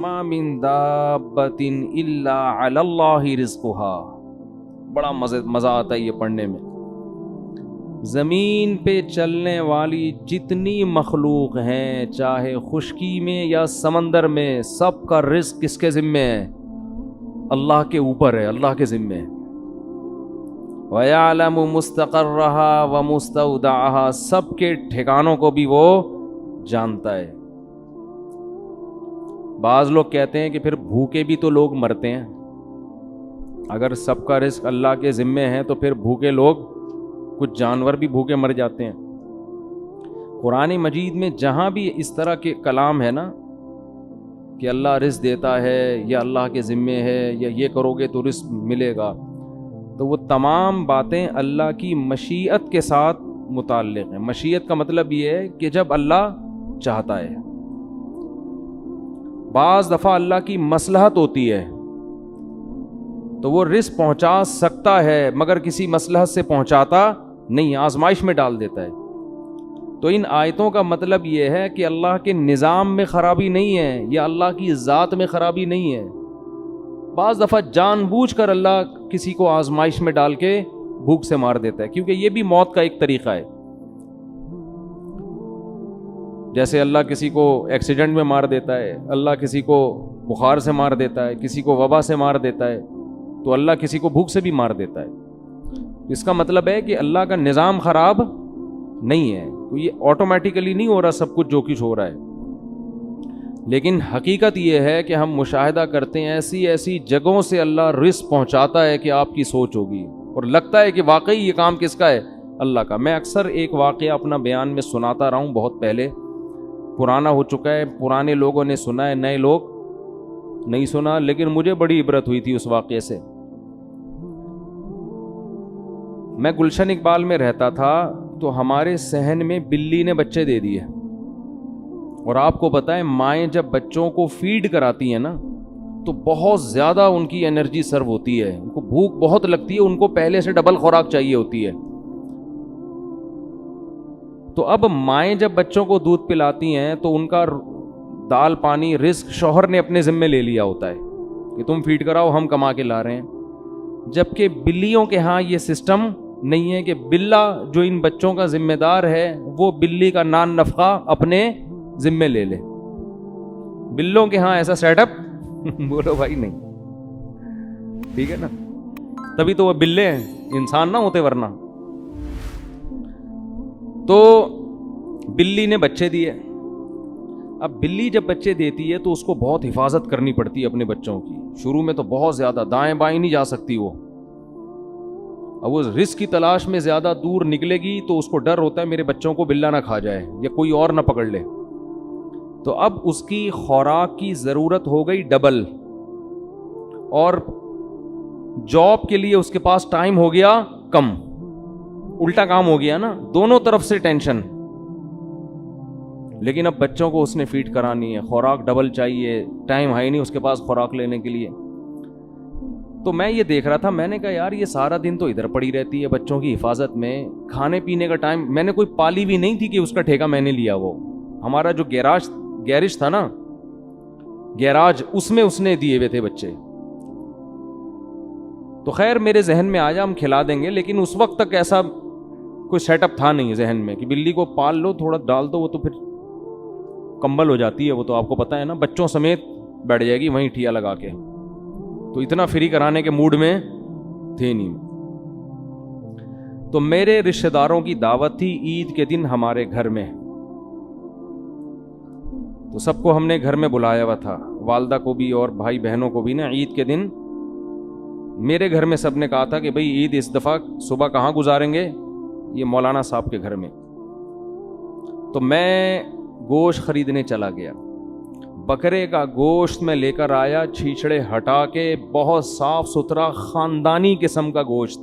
ما من دابۃ الا علی اللہ رزقها. بڑا مزہ آتا ہے یہ پڑھنے میں. زمین پہ چلنے والی جتنی مخلوق ہیں چاہے خشکی میں یا سمندر میں, سب کا رزق کس کے ذمے ہے؟ اللہ کے اوپر ہے, اللہ کے ذمے ہے. وَيَعْلَمُ مُسْتَقَرَّهَا وَمُسْتَوْدَعَهَا, سب کے ٹھکانوں کو بھی وہ جانتا ہے. بعض لوگ کہتے ہیں کہ پھر بھوکے بھی تو لوگ مرتے ہیں. اگر سب کا رزق اللہ کے ذمے ہے تو پھر بھوکے لوگ, کچھ جانور بھی بھوکے مر جاتے ہیں. قرآن مجید میں جہاں بھی اس طرح کے کلام ہے نا کہ اللہ رزق دیتا ہے یا اللہ کے ذمے ہے یا یہ کرو گے تو رزق ملے گا, تو وہ تمام باتیں اللہ کی مشیت کے ساتھ متعلق ہیں. مشیت کا مطلب یہ ہے کہ جب اللہ چاہتا ہے. بعض دفعہ اللہ کی مصلحت ہوتی ہے تو وہ رزق پہنچا سکتا ہے مگر کسی مصلحت سے پہنچاتا نہیں, آزمائش میں ڈال دیتا ہے. تو ان آیتوں کا مطلب یہ ہے کہ اللہ کے نظام میں خرابی نہیں ہے یا اللہ کی ذات میں خرابی نہیں ہے. بعض دفعہ جان بوجھ کر اللہ کسی کو آزمائش میں ڈال کے بھوک سے مار دیتا ہے, کیونکہ یہ بھی موت کا ایک طریقہ ہے. جیسے اللہ کسی کو ایکسیڈنٹ میں مار دیتا ہے, اللہ کسی کو بخار سے مار دیتا ہے, کسی کو وبا سے مار دیتا ہے, تو اللہ کسی کو بھوک سے بھی مار دیتا ہے. اس کا مطلب ہے کہ اللہ کا نظام خراب نہیں ہے. تو یہ آٹومیٹیکلی نہیں ہو رہا سب کچھ جو کچھ ہو رہا ہے, لیکن حقیقت یہ ہے کہ ہم مشاہدہ کرتے ہیں ایسی ایسی جگہوں سے اللہ رزق پہنچاتا ہے کہ آپ کی سوچ ہوگی اور لگتا ہے کہ واقعی یہ کام کس کا ہے؟ اللہ کا. میں اکثر ایک واقعہ اپنا بیان میں سناتا رہا ہوں, بہت پہلے, پرانا ہو چکا ہے, پرانے لوگوں نے سنا ہے, نئے لوگ نہیں سنا, لیکن مجھے بڑی عبرت ہوئی تھی اس واقعے سے. میں گلشن اقبال میں رہتا تھا تو ہمارے صحن میں بلی نے بچے دے دیے, اور آپ کو پتہ ہے مائیں جب بچوں کو فیڈ کراتی ہیں نا تو بہت زیادہ ان کی انرجی سرو ہوتی ہے, ان کو بھوک بہت لگتی ہے, ان کو پہلے سے ڈبل خوراک چاہیے ہوتی ہے. تو اب مائیں جب بچوں کو دودھ پلاتی ہیں تو ان کا دال پانی رزق شوہر نے اپنے ذمے لے لیا ہوتا ہے کہ تم فیڈ کراؤ, ہم کما کے لا رہے ہیں. جبکہ بلیوں کے ہاں یہ سسٹم نہیں ہے کہ بلا جو ان بچوں کا ذمہ دار ہے وہ بلی کا نان نفقہ اپنے ذمے لے لے. بلوں کے ہاں ایسا سیٹ اپ بولو بھائی نہیں, ٹھیک ہے نا, تبھی تو وہ بلے ہیں, انسان نہ ہوتے ورنہ. تو بلی نے بچے دیے. اب بلی جب بچے دیتی ہے تو اس کو بہت حفاظت کرنی پڑتی ہے اپنے بچوں کی. شروع میں تو بہت زیادہ, دائیں بائیں نہیں جا سکتی وہ. اب وہ رزق کی تلاش میں زیادہ دور نکلے گی تو اس کو ڈر ہوتا ہے میرے بچوں کو بلا نہ کھا جائے یا کوئی اور نہ پکڑ لے. تو اب اس کی خوراک کی ضرورت ہو گئی ڈبل, اور جاب کے لیے اس کے پاس ٹائم ہو گیا کم. الٹا کام ہو گیا نا, دونوں طرف سے ٹینشن. لیکن اب بچوں کو اس نے فیڈ کرانی ہے, خوراک ڈبل چاہیے, ٹائم ہے نہیں اس کے پاس خوراک لینے کے لیے. تو میں یہ دیکھ رہا تھا, میں نے کہا یار یہ سارا دن تو ادھر پڑی رہتی ہے بچوں کی حفاظت میں, کھانے پینے کا ٹائم. میں نے کوئی پالی بھی نہیں تھی کہ اس کا ٹھیکہ میں نے لیا. وہ ہمارا جو گیراج تھا نا, گیراج, اس میں اس نے دیے ہوئے تھے بچے. تو خیر میرے ذہن میں آیا ہم کھلا دیں گے, لیکن اس وقت تک ایسا کوئی سیٹ اپ تھا نہیں ذہن میں کہ بلی کو پال لو, تھوڑا ڈال دو, وہ تو پھر کمبل ہو جاتی ہے, وہ تو آپ کو پتہ ہے نا, بچوں سمیت بیٹھ جائے گی وہیں ٹھیا لگا کے. تو اتنا فری کرانے کے موڈ میں تھے نہیں. تو میرے رشتہ داروں کی دعوت تھی عید کے دن ہمارے گھر میں, تو سب کو ہم نے گھر میں بلایا ہوا تھا, والدہ کو بھی اور بھائی بہنوں کو بھی نا. عید کے دن میرے گھر میں سب نے کہا تھا کہ بھئی عید اس دفعہ صبح کہاں گزاریں گے؟ یہ مولانا صاحب کے گھر میں. تو میں گوشت خریدنے چلا گیا, بکرے کا گوشت میں لے کر آیا, چھیچڑے ہٹا کے, بہت صاف ستھرا خاندانی قسم کا گوشت,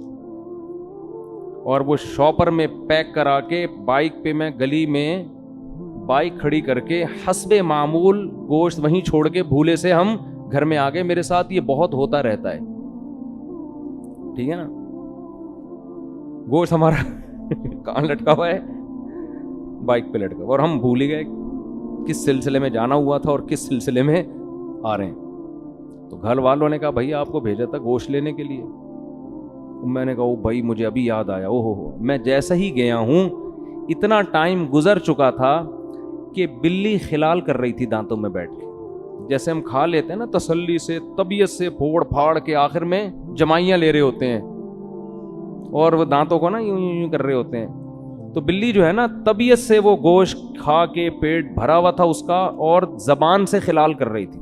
اور وہ شاپر میں پیک کرا کے بائک پہ میں گلی میں بائک کھڑی کر کے حسب معمول گوشت وہیں چھوڑ کے بھولے سے ہم گھر میں آ گئے. میرے ساتھ یہ بہت ہوتا رہتا ہے, ٹھیک ہے نا. گوشت ہمارا کہاں لٹکا ہوا ہے؟ بائک پہ لٹکا, اور ہم بھول ہی گئے کس سلسلے میں جانا ہوا تھا اور کس سلسلے میں آ رہے ہیں. تو گھر والوں نے کہا بھیا آپ کو بھیجا تھا گوشت لینے کے لیے. میں نے کہا او بھائی مجھے ابھی یاد آیا. او ہو میں جیسا ہی گیا ہوں اتنا ٹائم گزر چکا تھا کہ بلی خلال کر رہی تھی دانتوں میں بیٹھ کے. جیسے ہم کھا لیتے ہیں نا تسلی سے, طبیعت سے پھوڑ پھاڑ کے, آخر میں جمائیاں لے رہے ہوتے ہیں اور وہ دانتوں کو نا یوں یوں کر رہے ہوتے ہیں. تو بلی جو ہے نا طبیعت سے وہ گوشت کھا کے پیٹ بھرا ہوا تھا اس کا, اور زبان سے خلال کر رہی تھی.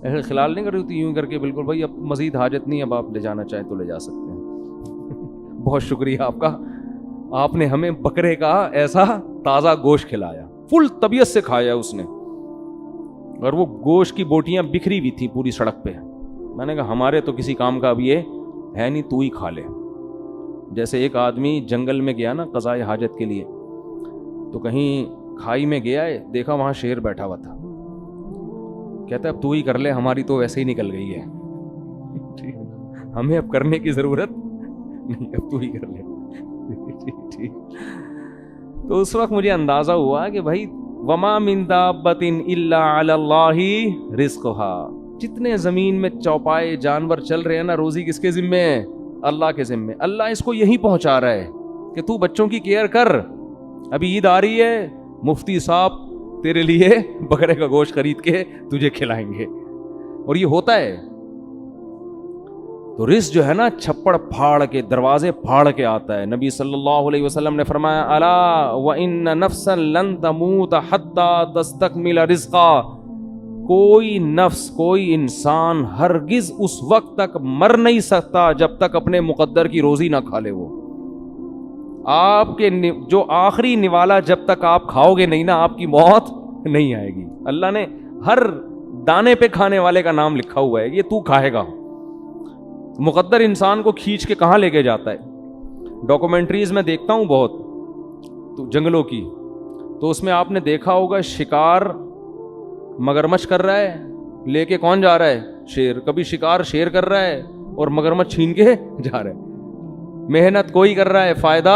ایسے خلال نہیں کر رہی تھی, یوں کر کے بالکل بھائی اب مزید حاجت نہیں, اب آپ لے جانا چاہیں تو لے جا سکتے ہیں. بہت شکریہ آپ کا, آپ نے ہمیں بکرے کا ایسا تازہ گوشت کھلایا, فل طبیعت سے کھایا اس نے. اور وہ گوشت کی بوٹیاں بکھری ہوئی تھی پوری سڑک پہ. میں نے کہا ہمارے تو کسی کام کا اب یہ ہے نہیں, تو ہی کھا لے. جیسے ایک آدمی جنگل میں گیا نا قضاء حاجت کے لیے, تو کہیں کھائی میں گیا ہے, دیکھا وہاں شیر بیٹھا ہوا تھا. کہتا ہے اب تو ہی کر لے, ہماری تو ویسے ہی نکل گئی ہے, ہمیں اب کرنے کی ضرورت نہیں, اب تو ہی کر لے. تو اس وقت مجھے اندازہ ہوا کہ بھائی وما من دابۃ الا علی اللہ رزقها, جتنے زمین میں چوپائے جانور چل رہے ہیں نا, روزی کس کے ذمے ہے؟ اللہ کے ذمے. اللہ اس کو یہی پہنچا رہا ہے کہ تو بچوں کی کیئر کر, ابھی عید آ رہی ہے, مفتی صاحب تیرے لیے بکرے کا گوشت خرید کے تجھے کھلائیں گے. اور یہ ہوتا ہے. تو رزق جو ہے نا چھپڑ پھاڑ کے, دروازے پھاڑ کے آتا ہے. نبی صلی اللہ علیہ وسلم نے فرمایا الا وان نفسا لن تموت حتى تستكمل رزقا, کوئی نفس, کوئی انسان ہرگز اس وقت تک مر نہیں سکتا جب تک اپنے مقدر کی روزی نہ کھا لے. وہ آپ کے جو آخری نوالا جب تک آپ کھاؤ گے نہیں نا, آپ کی موت نہیں آئے گی. اللہ نے ہر دانے پہ کھانے والے کا نام لکھا ہوا ہے, یہ تو کھائے گا. مقدر انسان کو کھینچ کے کہاں لے کے جاتا ہے. ڈاکومنٹریز میں دیکھتا ہوں بہت تو جنگلوں کی, تو اس میں آپ نے دیکھا ہوگا شکار مگرمچھ کر رہا ہے, لے کے کون جا رہا ہے؟ شیر. کبھی شکار شیر کر رہا ہے اور مگرمچھ چھین کے جا رہا ہے. محنت کوئی کر رہا ہے, فائدہ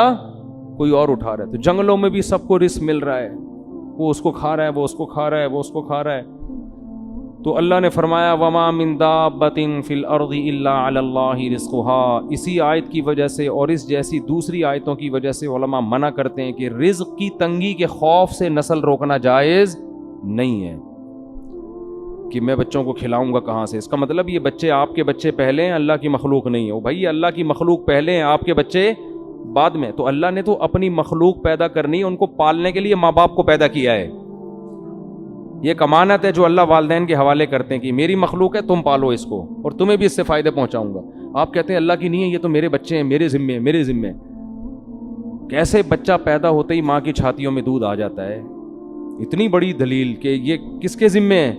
کوئی اور اٹھا رہا ہے. تو جنگلوں میں بھی سب کو رزق مل رہا ہے, وہ اس کو کھا رہا ہے, وہ اس کو کھا رہا ہے, وہ اس کو کھا رہا ہے. تو اللہ نے فرمایا وما من دابۃ فی الارض الا علی اللہ رزقها. اسی آیت کی وجہ سے اور اس جیسی دوسری آیتوں کی وجہ سے علماء منع کرتے ہیں کہ رزق کی تنگی کے خوف سے نسل روکنا جائز نہیں ہے کہ میں بچوں کو کھلاؤں گا کہاں سے. اس کا مطلب یہ بچے آپ کے بچے پہلے ہیں, اللہ کی مخلوق نہیں ہے. بھائی اللہ کی مخلوق پہلے ہیں, آپ کے بچے بعد میں. تو اللہ نے تو اپنی مخلوق پیدا کرنی ہے, ان کو پالنے کے لیے ماں باپ کو پیدا کیا ہے. یہ ایک امانت ہے جو اللہ والدین کے حوالے کرتے ہیں کہ میری مخلوق ہے, تم پالو اس کو اور تمہیں بھی اس سے فائدے پہنچاؤں گا. آپ کہتے ہیں اللہ کی نہیں ہے, یہ تو میرے بچے ہیں, میرے ذمے ہیں, میرے ذمے. کیسے بچہ پیدا ہوتے ہی ماں کی چھاتیوں میں دودھ آ جاتا ہے؟ اتنی بڑی دلیل کہ یہ کس کے ذمے ہے؟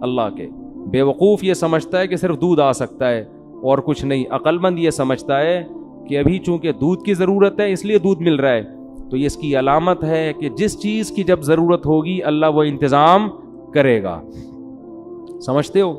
اللہ کے. بے وقوف یہ سمجھتا ہے کہ صرف دودھ آ سکتا ہے اور کچھ نہیں. عقل مند یہ سمجھتا ہے کہ ابھی چونکہ دودھ کی ضرورت ہے اس لیے دودھ مل رہا ہے. تو یہ اس کی علامت ہے کہ جس چیز کی جب ضرورت ہوگی اللہ وہ انتظام کرے گا. سمجھتے ہو؟